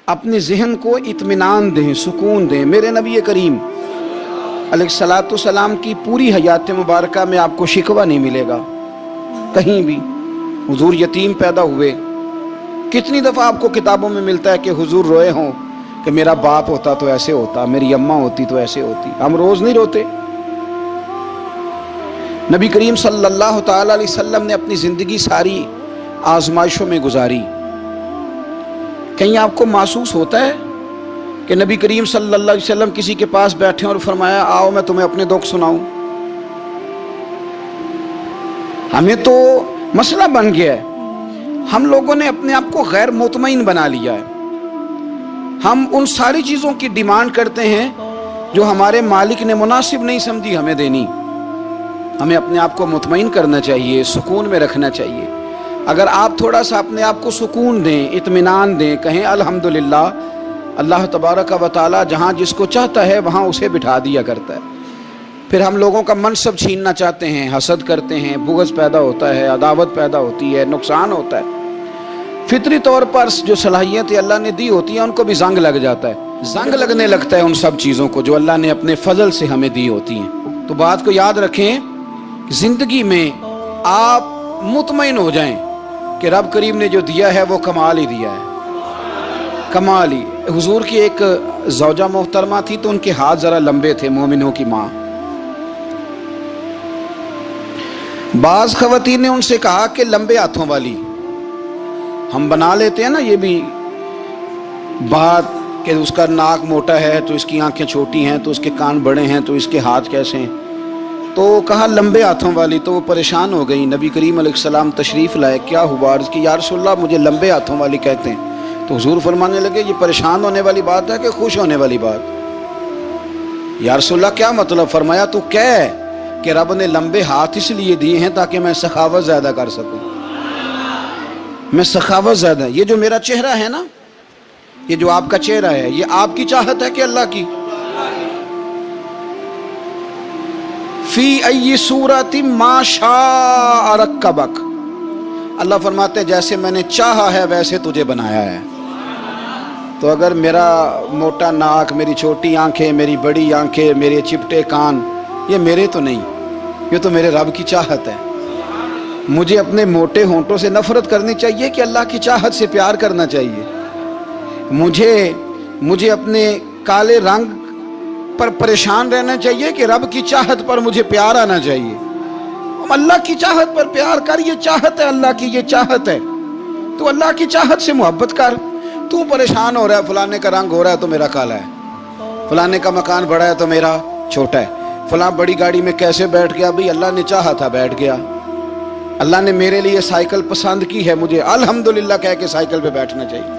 اپنے ذہن کو اطمینان دیں، سکون دیں۔ میرے نبی کریم علیہ السلام کی پوری حیات مبارکہ میں آپ کو شکوہ نہیں ملے گا کہیں بھی۔ حضور یتیم پیدا ہوئے، کتنی دفعہ آپ کو کتابوں میں ملتا ہے کہ حضور روئے ہوں کہ میرا باپ ہوتا تو ایسے ہوتا، میری اماں ہوتی تو ایسے ہوتی۔ ہم روز نہیں روتے۔ نبی کریم صلی اللہ تعالی علیہ وسلم نے اپنی زندگی ساری آزمائشوں میں گزاری۔ کہیں آپ کو محسوس ہوتا ہے کہ نبی کریم صلی اللہ علیہ وسلم کسی کے پاس بیٹھے اور فرمایا آؤ میں تمہیں اپنے دکھ سناؤں؟ ہمیں تو مسئلہ بن گیا ہے، ہم لوگوں نے اپنے آپ کو غیر مطمئن بنا لیا ہے۔ ہم ان ساری چیزوں کی ڈیمانڈ کرتے ہیں جو ہمارے مالک نے مناسب نہیں سمجھی ہمیں دینی۔ ہمیں اپنے آپ کو مطمئن کرنا چاہیے، سکون میں رکھنا چاہیے۔ اگر آپ تھوڑا سا اپنے آپ کو سکون دیں، اطمینان دیں، کہیں الحمدللہ، اللہ تبارک و تعالی جہاں جس کو چاہتا ہے وہاں اسے بٹھا دیا کرتا ہے۔ پھر ہم لوگوں کا منصب چھیننا چاہتے ہیں، حسد کرتے ہیں، بغض پیدا ہوتا ہے، عداوت پیدا ہوتی ہے، نقصان ہوتا ہے۔ فطری طور پر جو صلاحیتیں اللہ نے دی ہوتی ہیں ان کو بھی زنگ لگ جاتا ہے، زنگ لگنے لگتا ہے ان سب چیزوں کو جو اللہ نے اپنے فضل سے ہمیں دی ہوتی ہیں۔ تو بات کو یاد رکھیں، زندگی میں آپ مطمئن ہو جائیں کہ رب کریم نے جو دیا ہے وہ کمال ہی دیا ہے، کمال ہی۔ حضور کی ایک زوجہ محترمہ تھی تو ان کے ہاتھ ذرا لمبے تھے، مومنوں کی ماں۔ بعض خواتین نے ان سے کہا کہ لمبے ہاتھوں والی، ہم بنا لیتے ہیں نا یہ بھی بات کہ اس کا ناک موٹا ہے تو اس کی آنکھیں چھوٹی ہیں تو اس کے کان بڑے ہیں تو اس کے ہاتھ کیسے ہیں، تو کہا لمبے ہاتھوں والی۔ تو وہ پریشان ہو گئی، نبی کریم علیہ السلام تشریف لائے، کیا ہوا؟ عرض کی یا رسول اللہ مجھے لمبے ہاتھوں والی کہتے ہیں۔ تو حضور فرمانے لگے یہ پریشان ہونے والی بات ہے کہ خوش ہونے والی بات؟ یا رسول اللہ کیا مطلب؟ فرمایا تو کہہ کہ رب نے لمبے ہاتھ اس لیے دیے ہیں تاکہ میں سخاوت زیادہ کر سکوں، میں سخاوت زیادہ۔ یہ جو میرا چہرہ ہے نا، یہ جو آپ کا چہرہ ہے، یہ آپ کی چاہت ہے کہ اللہ کی؟ فی ای صورت ما شاء رکبک، اللہ فرماتے ہیں جیسے میں نے چاہا ہے ویسے تجھے بنایا ہے۔ تو اگر میرا موٹا ناک، میری چھوٹی آنکھیں، میری بڑی آنکھیں، میرے چپٹے کان، یہ میرے تو نہیں، یہ تو میرے رب کی چاہت ہے۔ مجھے اپنے موٹے ہونٹوں سے نفرت کرنی چاہیے کہ اللہ کی چاہت سے پیار کرنا چاہیے؟ مجھے اپنے کالے رنگ پر پریشان رہنا چاہیے کہ رب کی چاہت پر مجھے پیار آنا چاہیے؟ اللہ کی چاہت پر پیار کر، یہ چاہت ہے اللہ کی، یہ چاہت ہے۔ تو اللہ کی چاہت سے محبت کر۔ تو پریشان ہو رہا ہے فلانے کا رنگ ہو رہا ہے تو میرا کالا ہے، فلانے کا مکان بڑا ہے تو میرا چھوٹا ہے، فلاں بڑی گاڑی میں کیسے بیٹھ گیا؟ بھئی اللہ نے چاہا تھا بیٹھ گیا، اللہ نے میرے لیے سائیکل پسند کی ہے، مجھے الحمدللہ کہہ کے سائیکل پہ بیٹھنا چاہیے۔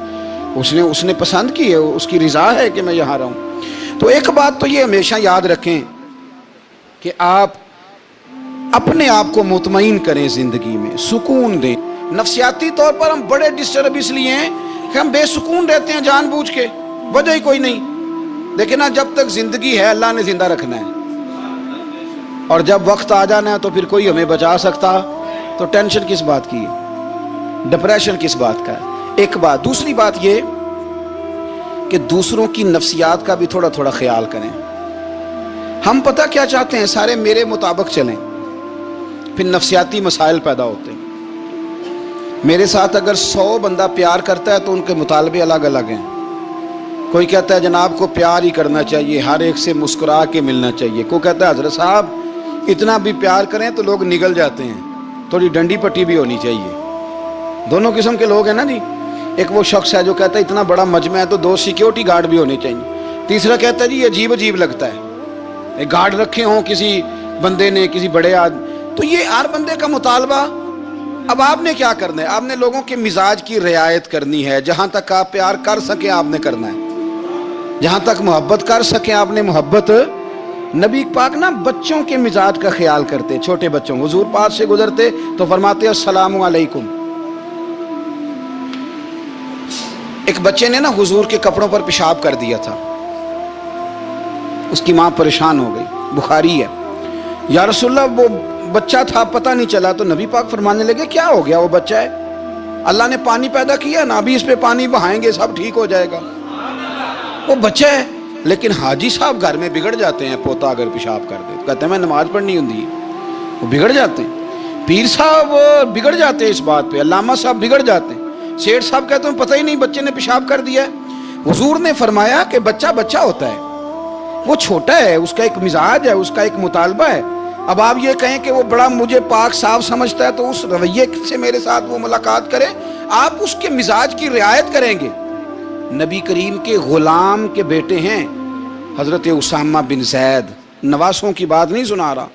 اس نے پسند کی ہے، اس کی رضا ہے کہ میں یہاں رہوں۔ تو ایک بات تو یہ ہمیشہ یاد رکھیں کہ آپ اپنے آپ کو مطمئن کریں، زندگی میں سکون دیں۔ نفسیاتی طور پر ہم بڑے ڈسٹرب اس لیے ہیں کہ ہم بے سکون رہتے ہیں جان بوجھ کے، وجہ ہی کوئی نہیں۔ لیکن جب تک زندگی ہے اللہ نے زندہ رکھنا ہے، اور جب وقت آ جانا ہے تو پھر کوئی ہمیں بچا سکتا، تو ٹینشن کس بات کی ہے، ڈپریشن کس بات کا ہے؟ ایک بات۔ دوسری بات یہ کہ دوسروں کی نفسیات کا بھی تھوڑا تھوڑا خیال کریں۔ ہم پتہ کیا چاہتے ہیں؟ سارے میرے مطابق چلیں، پھر نفسیاتی مسائل پیدا ہوتے ہیں۔ میرے ساتھ اگر 100 بندہ پیار کرتا ہے تو ان کے مطالبے الگ الگ ہیں۔ کوئی کہتا ہے جناب کو پیار ہی کرنا چاہیے، ہر ایک سے مسکرا کے ملنا چاہیے۔ کوئی کہتا ہے حضرت صاحب اتنا بھی پیار کریں تو لوگ نگل جاتے ہیں، تھوڑی ڈنڈی پٹی بھی ہونی چاہیے۔ دونوں قسم کے لوگ ہیں نا جی۔ ایک وہ شخص ہے جو کہتا ہے اتنا بڑا مجمع ہے تو 2 سیکیورٹی گارڈ بھی ہونے چاہیے۔ تیسرا کہتا ہے جی یہ عجیب عجیب لگتا ہے، گارڈ رکھے ہوں کسی بندے نے، کسی بڑے آدمی۔ تو یہ ہر بندے کا مطالبہ۔ اب آپ نے کیا کرنا ہے؟ آپ نے لوگوں کے مزاج کی رعایت کرنی ہے۔ جہاں تک آپ پیار کر سکیں آپ نے کرنا ہے، جہاں تک محبت کر سکیں آپ نے محبت۔ نبی پاک نا بچوں کے مزاج کا خیال کرتے، چھوٹے بچوں، حضور پاس سے گزرتے تو فرماتے السلام علیکم۔ ایک بچے نے نا حضور کے کپڑوں پر پیشاب کر دیا تھا، اس کی ماں پریشان ہو گئی، بخاری ہے۔ یا رسول اللہ وہ بچہ تھا پتہ نہیں چلا، تو نبی پاک فرمانے لگے کیا ہو گیا، وہ بچہ ہے، اللہ نے پانی پیدا کیا نا، ابھی اس پہ پانی بہائیں گے سب ٹھیک ہو جائے گا. وہ بچہ ہے. لیکن حاجی صاحب گھر میں بگڑ جاتے ہیں، پوتا اگر پیشاب کر دے کہتے ہیں میں نماز پڑھنی ہوں، وہ بگڑ جاتے ہیں. پیر صاحب بگڑ جاتے ہیں اس بات پہ، علامہ صاحب بگڑ جاتے ہیں. سیٹھ صاحب کہتے ہیں پتہ ہی نہیں بچے نے پیشاب کر دیا ہے. حضور نے فرمایا کہ بچہ بچہ ہوتا ہے، وہ چھوٹا ہے، اس کا ایک مزاج ہے، اس کا ایک مطالبہ ہے. اب آپ یہ کہیں کہ وہ بڑا مجھے پاک صاف سمجھتا ہے تو اس رویے سے میرے ساتھ وہ ملاقات کرے، آپ اس کے مزاج کی رعایت کریں گے. نبی کریم کے غلام کے بیٹے ہیں حضرت اسامہ بن زید، نواسوں کی بات نہیں سنا رہا.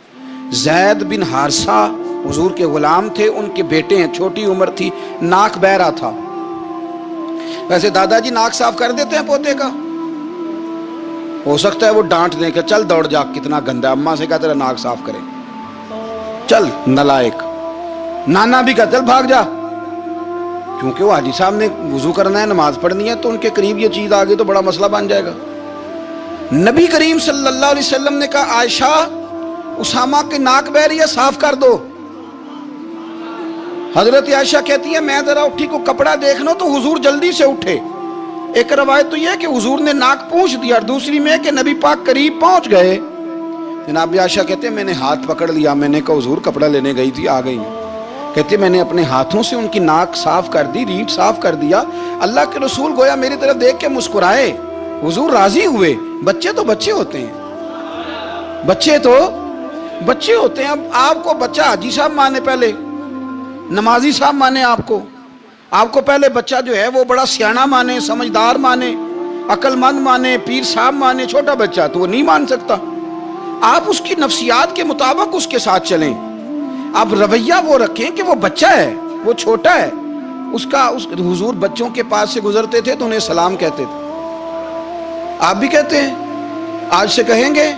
زید بن حارثہ حضور کے غلام تھے، ان کے بیٹے ہیں. چھوٹی عمر تھی، ناک بہ رہا تھا. ویسے دادا جی ناک صاف کر دیتے ہیں پوتے کا، ہو سکتا ہے وہ ڈانٹ دیں کہ چل دوڑ جا کتنا گندا، اماں سے کہتے ہیں ناک صاف کرے، چل نلائق. نانا بھی کہتے ہیں بھاگ جا، کیونکہ وہ حاجی صاحب نے وضو کرنا ہے، نماز پڑھنی ہے، تو ان کے قریب یہ چیز آ گئی تو بڑا مسئلہ بن جائے گا. نبی کریم صلی اللہ علیہ وسلم نے کہا عائشہ اسامہ کے ناک بہ رہی ہے، صاف کر دو. حضرت عائشہ کہتی ہے میں ذرا اٹھی کو کپڑا دیکھنا تو حضور جلدی سے اٹھے. ایک روایت تو یہ ہے کہ حضور نے ناک پونچھ دیا، اور دوسری میں کہ نبی پاک قریب پہنچ گئے. جناب عائشہ کہتے ہیں میں نے ہاتھ پکڑ لیا، میں نے کہا حضور کپڑا لینے گئی تھی آ گئی. کہتے میں نے اپنے ہاتھوں سے ان کی ناک صاف کر دی، ریٹ صاف کر دیا. اللہ کے رسول گویا میری طرف دیکھ کے مسکرائے، حضور راضی ہوئے. بچے تو بچے ہوتے ہیں، بچے تو بچے ہوتے ہیں. اب آپ کو بچہ حاجی صاحب مانے، پہلے نمازی صاحب مانے، آپ کو پہلے بچہ جو ہے وہ بڑا سیاںہ مانے، سمجھدار مانے، عقل مند مانے، پیر صاحب مانے. چھوٹا بچہ تو وہ نہیں مان سکتا. آپ اس کی نفسیات کے مطابق اس کے ساتھ چلیں. آپ رویہ وہ رکھیں کہ وہ بچہ ہے، وہ چھوٹا ہے. حضور بچوں کے پاس سے گزرتے تھے تو انہیں سلام کہتے تھے. آپ بھی کہتے ہیں، آج سے کہیں گے.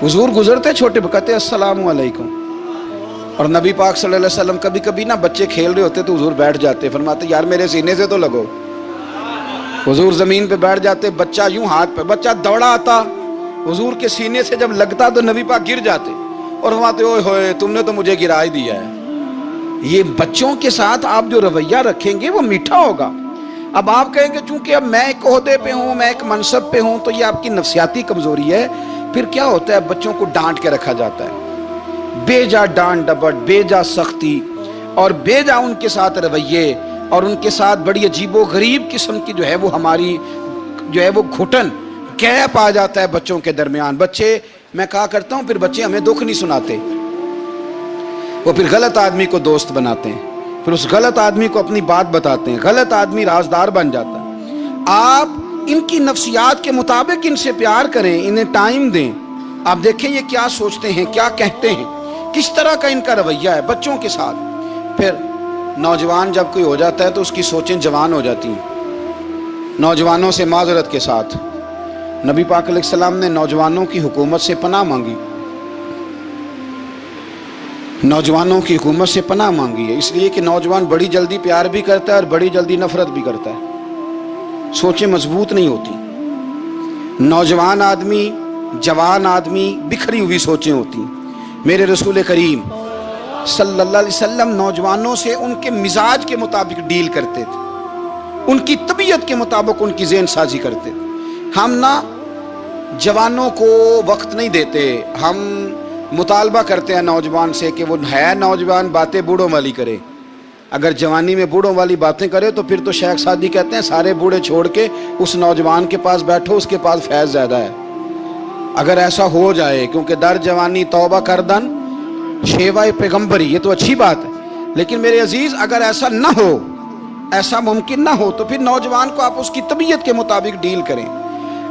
حضور گزرتے چھوٹے کہتے السلام علیکم. اور نبی پاک صلی اللہ علیہ وسلم کبھی کبھی نا بچے کھیل رہے ہوتے تو حضور بیٹھ جاتے، فرماتے یار میرے سینے سے تو لگو. حضور زمین پہ بیٹھ جاتے، بچہ یوں ہاتھ پہ، بچہ دوڑا آتا، حضور کے سینے سے جب لگتا تو نبی پاک گر جاتے اور فرماتے اوئے ہوئے تم نے تو مجھے گرا ہی دیا ہے. یہ بچوں کے ساتھ آپ جو رویہ رکھیں گے وہ میٹھا ہوگا. اب آپ کہیں گے چونکہ اب میں ایک عہدے پہ ہوں، میں ایک منصب پہ ہوں، تو یہ آپ کی نفسیاتی کمزوری ہے. پھر کیا ہوتا ہے، بچوں کو ڈانٹ کے رکھا جاتا ہے، بے جا ڈانٹ ڈپٹ، بے جا سختی اور بے جا ان کے ساتھ رویے، اور ان کے ساتھ بڑی عجیب و غریب قسم کی جو ہے وہ ہماری جو ہے وہ گھٹن گیپ آ جاتا ہے بچوں کے درمیان. بچے، میں کہا کرتا ہوں پھر بچے ہمیں دکھ نہیں سناتے، وہ پھر غلط آدمی کو دوست بناتے ہیں، پھر اس غلط آدمی کو اپنی بات بتاتے ہیں، غلط آدمی رازدار بن جاتا ہے. آپ ان کی نفسیات کے مطابق ان سے پیار کریں، انہیں ٹائم دیں. آپ دیکھیں یہ کیا سوچتے ہیں، کیا کہتے ہیں، کس طرح کا ان کا رویہ ہے بچوں کے ساتھ. پھر نوجوان جب کوئی ہو جاتا ہے تو اس کی سوچیں جوان ہو جاتی ہیں. نوجوانوں سے معذرت کے ساتھ نبی پاک علیہ السلام نے نوجوانوں کی حکومت سے پناہ مانگی، نوجوانوں کی حکومت سے پناہ مانگی ہے، اس لیے کہ نوجوان بڑی جلدی پیار بھی کرتا ہے اور بڑی جلدی نفرت بھی کرتا ہے. سوچیں مضبوط نہیں ہوتی. نوجوان آدمی، جوان آدمی، بکھری ہوئی سوچیں ہوتی ہیں. میرے رسول کریم صلی اللہ علیہ وسلم نوجوانوں سے ان کے مزاج کے مطابق ڈیل کرتے تھے، ان کی طبیعت کے مطابق ان کی ذہن سازی کرتے تھے. ہم نہ جوانوں کو وقت نہیں دیتے، ہم مطالبہ کرتے ہیں نوجوان سے کہ وہ ہے نوجوان باتیں بوڑھوں والی کرے. اگر جوانی میں بوڑھوں والی باتیں کرے تو پھر تو شیخ سعدی کہتے ہیں سارے بوڑھے چھوڑ کے اس نوجوان کے پاس بیٹھو، اس کے پاس فیض زیادہ ہے. اگر ایسا ہو جائے، کیونکہ در جوانی توبہ کردن شیوہ پیغمبری، یہ تو اچھی بات ہے، لیکن میرے عزیز اگر ایسا نہ ہو، ایسا ممکن نہ ہو، تو پھر نوجوان کو آپ اس کی طبیعت کے مطابق ڈیل کریں.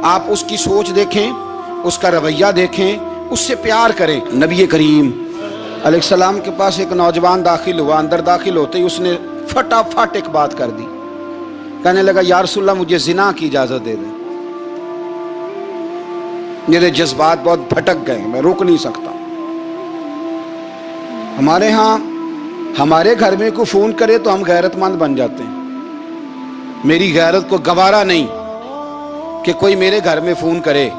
آپ اس کی سوچ دیکھیں، اس کا رویہ دیکھیں، اس سے پیار کریں. نبی کریم علیہ السلام کے پاس ایک نوجوان داخل ہوا، اندر داخل ہوتے ہی اس نے فٹافٹ ایک بات کر دی. کہنے لگا یا رسول اللہ مجھے زنا کی اجازت دے دیں، میرے جذبات بہت بھٹک گئے، میں روک نہیں سکتا. ہمارے ہاں ہمارے گھر میں کوئی فون کرے تو ہم غیرت مند بن جاتے ہیں. میری غیرت کو گوارا نہیں کہ کوئی میرے گھر میں فون کرے،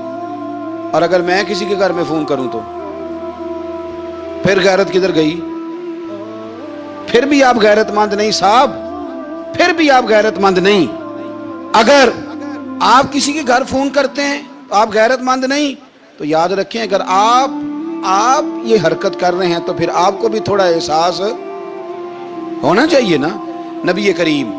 اور اگر میں کسی کے گھر میں فون کروں تو پھر غیرت کدھر گئی؟ پھر بھی آپ غیرت مند نہیں صاحب، پھر بھی آپ غیرت مند نہیں۔ اگر آپ کسی کے گھر فون کرتے ہیں تو آپ غیرت مند نہیں، تو یاد رکھیں اگر آپ یہ حرکت کر رہے ہیں تو پھر آپ کو بھی تھوڑا احساس ہونا چاہیے نا۔ نبی کریم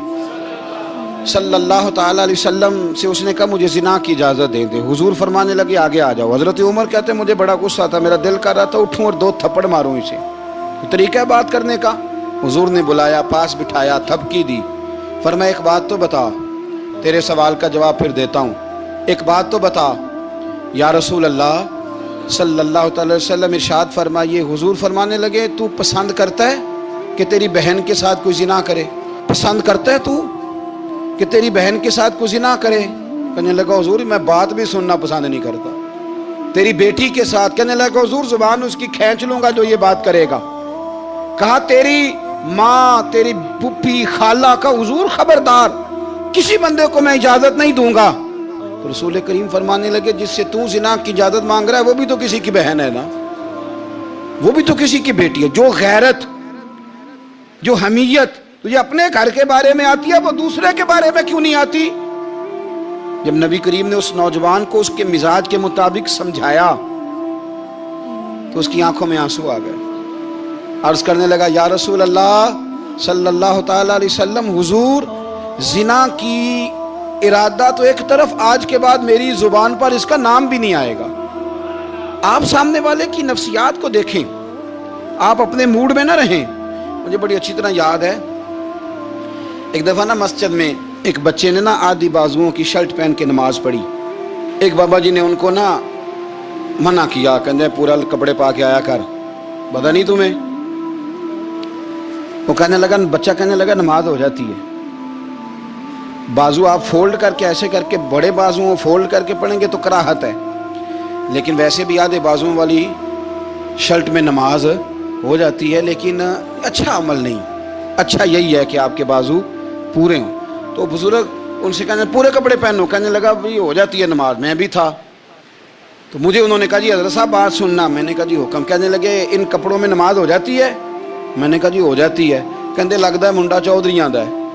صلی اللہ تعالی علیہ وسلم سے اس نے کہا مجھے زنا کی اجازت دے دیں، حضور فرمانے لگے آگے آ جاؤ۔ حضرت عمر کہتے ہیں مجھے بڑا غصہ تھا، میرا دل کر رہا تھا اٹھوں اور 2 تھپڑ ماروں اسے۔ طریقہ ہے بات کرنے کا۔ حضور نے بلایا، پاس بٹھایا، تھپکی دی، فرمایا ایک بات تو بتا، تیرے سوال کا جواب پھر دیتا ہوں، ایک بات تو بتا یا رسول اللہ صلی اللہ تعالی وسلم۔ ارشاد فرمائیے، حضور فرمانے لگے تو پسند کرتا ہے کہ تیری بہن کے ساتھ کوئی زنا کرے؟ پسند کرتا ہے تو کہ تیری بہن کے ساتھ کوئی زنا کرے؟ کہنے لگا حضور میں بات بھی سننا پسند نہیں کرتا۔ تیری بیٹی کے ساتھ؟ کہنے لگا حضور زبان اس کی کھینچ لوں گا جو یہ بات کرے گا۔ کہا تیری ماں، تیری پھوپھی، خالہ کا؟ حضور خبردار کسی بندے کو میں اجازت نہیں دوں گا۔ تو رسول کریم فرمانے لگے جس سے تو زنا کی اجازت مانگ رہا ہے وہ بھی تو کسی کی بہن ہے نا، وہ بھی تو کسی کی بیٹی ہے۔ جو غیرت، جو حمیت تجھے اپنے گھر کے بارے میں آتی ہے وہ دوسرے کے بارے میں کیوں نہیں آتی؟ جب نبی کریم نے اس نوجوان کو اس کے مزاج کے مطابق سمجھایا تو اس کی آنکھوں میں آنسو آ گئے۔ عرض کرنے لگا یا رسول اللہ صلی اللہ تعالی علیہ وسلم، حضور زنا کی ارادہ تو ایک طرف، آج کے بعد میری زبان پر اس کا نام بھی نہیں آئے گا۔ آپ سامنے والے کی نفسیات کو دیکھیں، آپ اپنے موڈ میں نہ رہیں۔ مجھے بڑی اچھی طرح یاد ہے ایک دفعہ نا مسجد میں ایک بچے نے نا آدھی بازوؤں کی شرٹ پہن کے نماز پڑھی۔ ایک بابا جی نے ان کو نا منع کیا، کہنے پورا کپڑے پا کے آیا کر، پتہ نہیں تمہیں؟ وہ کہنے لگا، بچہ کہنے لگا نماز ہو جاتی ہے، بازو آپ فولڈ کر کے ایسے کر کے، بڑے بازو فولڈ کر کے پڑھیں گے تو کراہت ہے، لیکن ویسے بھی آدھے بازو والی شرٹ میں نماز ہو جاتی ہے، لیکن اچھا عمل نہیں، اچھا یہی ہے کہ آپ کے بازو پورے ہوں۔ تو بزرگ ان سے کہنے پورے کپڑے پہنو، کہنے لگا بھائی ہو جاتی ہے نماز، میں بھی تھا۔ تو مجھے انہوں نے کہا جی حضرت صاحب بات سننا، میں نے کہا جی حکم۔ کہنے لگے ان کپڑوں میں نماز ہو جاتی ہے؟ میں نے کہا جی ہو جاتی ہے۔ کہندے لگتا ہے منڈا چودھریاں دا ہے،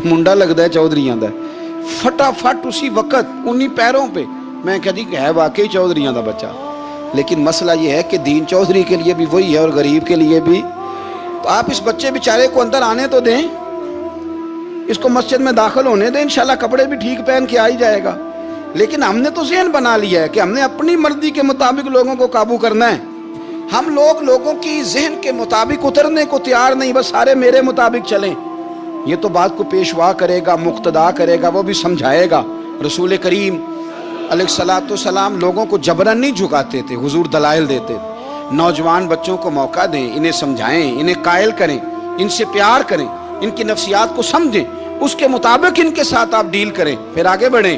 منڈا لگتا ہے چودھریاں دا ہے۔ فٹافٹ اسی وقت انہی پیروں پہ میں کہا جی ہے واقعی چودھریاں دا بچہ، لیکن مسئلہ یہ ہے کہ دین چودھری کے لیے بھی وہی ہے اور غریب کے لیے بھی۔ تو آپ اس بچے بیچارے کو اندر آنے تو دیں، اس کو مسجد میں داخل ہونے دیں، انشاءاللہ کپڑے بھی ٹھیک پہن کے آ ہی جائے گا۔ لیکن ہم نے تو ذہن بنا لیا ہے کہ ہم نے اپنی مرضی کے مطابق لوگوں کو قابو کرنا ہے۔ ہم لوگوں کی ذہن کے مطابق اترنے کو تیار نہیں، بس سارے میرے مطابق چلیں۔ یہ تو بات کو پیشوا کرے گا، مقتدا کرے گا، وہ بھی سمجھائے گا۔ رسول کریم علیہ الصلوۃ والسلام لوگوں کو جبرن نہیں جھکاتے تھے، حضور دلائل دیتے تھے۔ نوجوان بچوں کو موقع دیں، انہیں سمجھائیں، انہیں قائل کریں، ان سے پیار کریں، ان کی نفسیات کو سمجھیں، اس کے مطابق ان کے ساتھ آپ ڈیل کریں، پھر آگے بڑھیں۔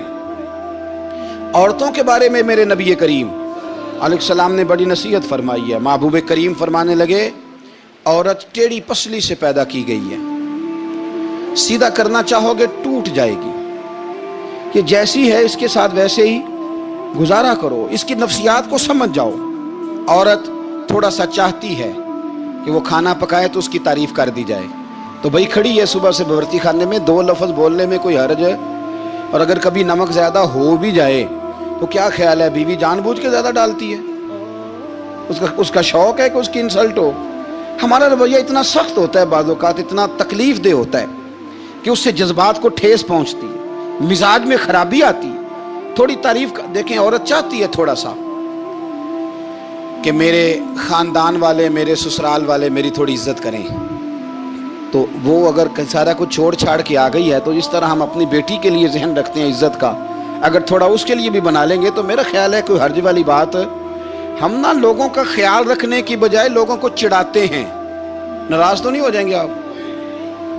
عورتوں کے بارے میں میرے نبی کریم علیہ السلام نے بڑی نصیحت فرمائی ہے۔ محبوب کریم فرمانے لگے عورت ٹیڑھی پسلی سے پیدا کی گئی ہے، سیدھا کرنا چاہو گے ٹوٹ جائے گی، یہ جیسی ہے اس کے ساتھ ویسے ہی گزارا کرو، اس کی نفسیات کو سمجھ جاؤ۔ عورت تھوڑا سا چاہتی ہے کہ وہ کھانا پکائے تو اس کی تعریف کر دی جائے، تو بھائی کھڑی ہے صبح سے باورچی خانے میں، 2 لفظ بولنے میں کوئی حرج ہے؟ اور اگر کبھی نمک زیادہ ہو بھی جائے تو کیا خیال ہے بیوی جان بوجھ کے زیادہ ڈالتی ہے؟ اس کا شوق ہے کہ اس کی انسلٹ ہو؟ ہمارا رویہ اتنا سخت ہوتا ہے، بعض اوقات اتنا تکلیف دہ ہوتا ہے کہ اس سے جذبات کو ٹھیس پہنچتی ہے، مزاج میں خرابی آتی ہے۔ تھوڑی تعریف دیکھیں، عورت چاہتی ہے تھوڑا سا کہ میرے خاندان والے، میرے سسرال والے میری تھوڑی عزت کریں، تو وہ اگر سارا کچھ چھوڑ چھاڑ کے آ گئی ہے تو اس طرح ہم اپنی بیٹی کے لیے ذہن رکھتے ہیں عزت کا، اگر تھوڑا اس کے لیے بھی بنا لیں گے تو میرا خیال ہے کوئی حرج والی بات۔ ہم نا لوگوں کا خیال رکھنے کی بجائے لوگوں کو چڑھاتے ہیں۔ ناراض تو نہیں ہو جائیں گے آپ؟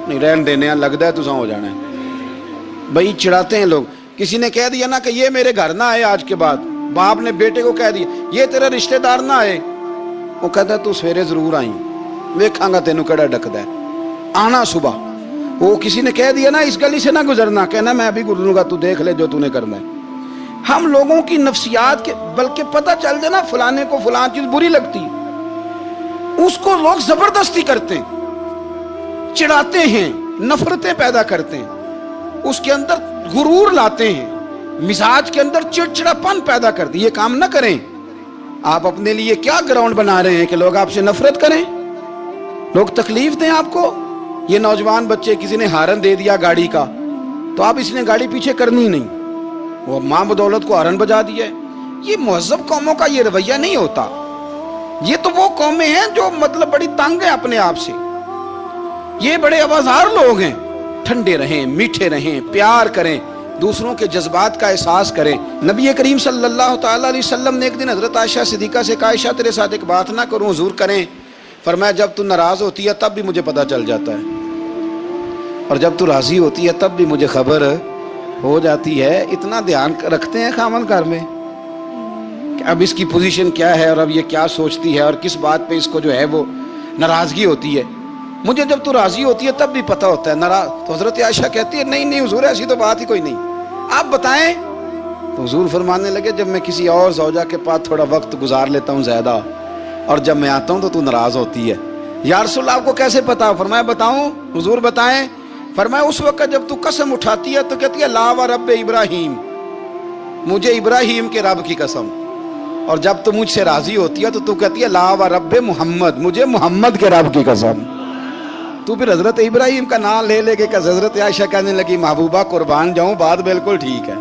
نہیں، رہن دینے ہیں، لگتا ہے تو ہو جانا ہے بھائی، چڑھاتے ہیں لوگ۔ کسی نے کہہ دیا نا کہ یہ میرے گھر نہ آئے آج کے بعد، باپ نے بیٹے کو کہہ دیا یہ تیرا رشتہ دار نہ آئے، وہ کہتا ہے تو سویرے ضرور آئی، ویکھاں گا تینوں کیڑا ڈکدا ہے، آنا صبح۔ وہ کسی نے کہہ دیا نا اس گلی سے نہ گزرنا، کہنا میں ابھی گزروں گا، تو دیکھ لے جو تو نے کرنا ہے۔ ہم لوگوں کی نفسیات کے، بلکہ پتہ چل جائے نا فلانے کو فلان چیز بری لگتی، اس کو لوگ زبردستی کرتے ہیں، چڑھاتے ہیں، نفرتیں پیدا کرتے ہیں، اس کے اندر غرور لاتے ہیں، مزاج کے اندر چڑچڑاپن پیدا کرتے ہیں۔ یہ کام نہ کریں۔ آپ اپنے لیے کیا گراؤنڈ بنا رہے ہیں کہ لوگ آپ سے نفرت کریں، لوگ تکلیف دیں آپ کو؟ یہ نوجوان بچے کسی نے ہارن دے دیا گاڑی کا، تو آپ اس نے گاڑی پیچھے کرنی نہیں، وہ ماں بدولت کو ہارن بجا دیا ہے۔ یہ مہذب قوموں کا یہ رویہ نہیں ہوتا۔ یہ تو وہ قومیں ہیں جو مطلب بڑی تنگ ہیں اپنے آپ سے، یہ بڑے آوازار لوگ ہیں۔ ٹھنڈے رہیں، میٹھے رہیں، پیار کریں، دوسروں کے جذبات کا احساس کریں۔ نبی کریم صلی اللہ تعالیٰ علیہ وسلم نے ایک دن حضرت عائشہ صدیقہ سے کہا، عائشہ تیرے ساتھ ایک بات نہ کروں، حضور کریں؟ فرمایا جب تو ناراض ہوتی ہے تب بھی مجھے پتہ چل جاتا ہے، اور جب تو راضی ہوتی ہے تب بھی مجھے خبر ہو جاتی ہے۔ اتنا دھیان رکھتے ہیں خامن گھر میں کہ اب اس کی پوزیشن کیا ہے، اور اب یہ کیا سوچتی ہے، اور کس بات پہ اس کو جو ہے وہ ناراضگی ہوتی ہے۔ مجھے جب تو راضی ہوتی ہے تب بھی پتہ ہوتا ہے ناراض۔ تو حضرت عائشہ کہتی ہے نہیں نہیں حضور ایسی تو بات ہی کوئی نہیں، آپ بتائیں۔ تو حضور فرمانے لگے جب میں کسی اور زوجہ کے پاس تھوڑا وقت گزار لیتا ہوں زیادہ، اور جب میں آتا ہوں تو ناراض ہوتی ہے۔ یا رسول اللہ آپ کو کیسے پتا؟ فرمایا بتاؤں؟ حضور بتائیں۔ فرمایا اس وقت جب تو قسم اٹھاتی ہے تو کہتی ہے لا و رب ابراہیم، مجھے ابراہیم کے رب کی قسم، اور جب تو مجھ سے راضی ہوتی ہے تو کہتی ہے لا و رب محمد، مجھے محمد کے رب کی قسم۔ تو پھر حضرت ابراہیم کا نام لے لے کے کہ حضرت عائشہ کہنے لگی محبوبہ قربان جاؤں، بات بالکل ٹھیک ہے۔